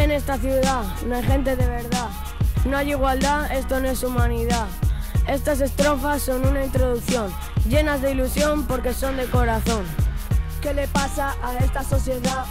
En esta ciudad no hay gente de verdad, no hay igualdad, esto no es humanidad. Estas estrofas son una introducción, llenas de ilusión porque son de corazón. ¿Qué le pasa a esta sociedad?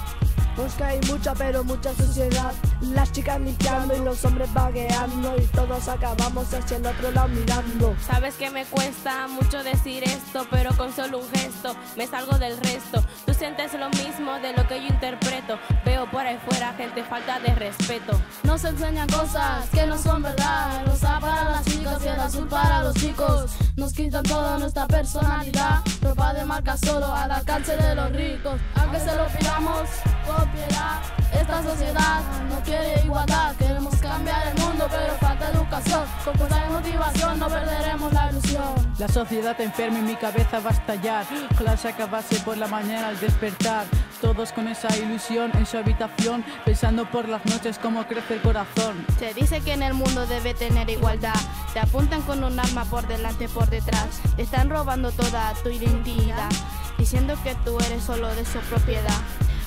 Nos cae mucha pero mucha suciedad. Las chicas limpiando y los hombres vagueando, y todos acabamos hacia el otro lado mirando. Sabes que me cuesta mucho decir esto, pero con solo un gesto me salgo del resto. Tú sientes lo mismo de lo que yo interpreto. Veo por ahí fuera gente falta de respeto. Nos enseñan cosas que no son verdad. Rosa para las chicas y el azul para los chicos. Nos quitan toda nuestra personalidad. Ropa de marca solo al alcance de los ricos. Aunque se lo pidamos con piedad, esta sociedad no quiere igualdad. Queremos cambiar el mundo pero falta educación. Con fuerza y motivación no perderemos la ilusión. La sociedad enferma y mi cabeza va a estallar. Ojalá se acabase por la mañana al despertar. Todos con esa ilusión en su habitación, pensando por las noches cómo crece el corazón. Se dice que en el mundo debe tener igualdad. Te apuntan con un arma por delante, por detrás. Te están robando toda tu identidad, diciendo que tú eres solo de su propiedad.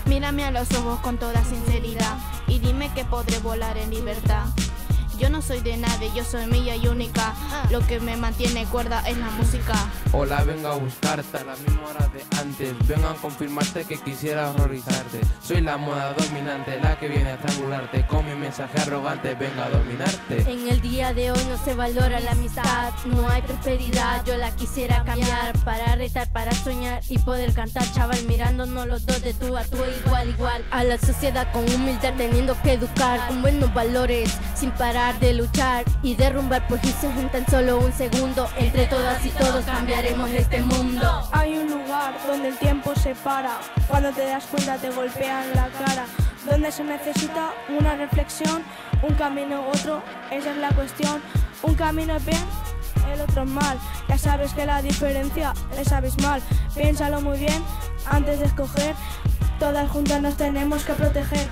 Mírame a los ojos con toda sinceridad y dime que podré volar en libertad. Yo no soy de nadie, yo soy mía y única. Lo que me mantiene cuerda es la música. Hola, vengo a buscarte a la misma hora de antes. Vengo a confirmarte que quisiera horrorizarte. Soy la moda dominante, la que viene a estrangularte. Con mi mensaje arrogante vengo a dominarte. En el día de hoy no se valora la amistad, no hay prosperidad, yo la quisiera cambiar. Para retar, para soñar y poder cantar. Chaval, mirándonos los dos de tú a tú, igual. A la sociedad con humildad teniendo que educar, con buenos valores, sin parar de luchar y derrumbar, pues se en tan solo un segundo. Entre todas y todos cambiaremos este mundo. Hay un lugar donde el tiempo se para, cuando te das cuenta te golpean la cara, donde se necesita una reflexión, un camino u otro, esa es la cuestión. Un camino es bien, el otro es mal, ya sabes que la diferencia es abismal. Piénsalo muy bien antes de escoger, todas juntas nos tenemos que proteger.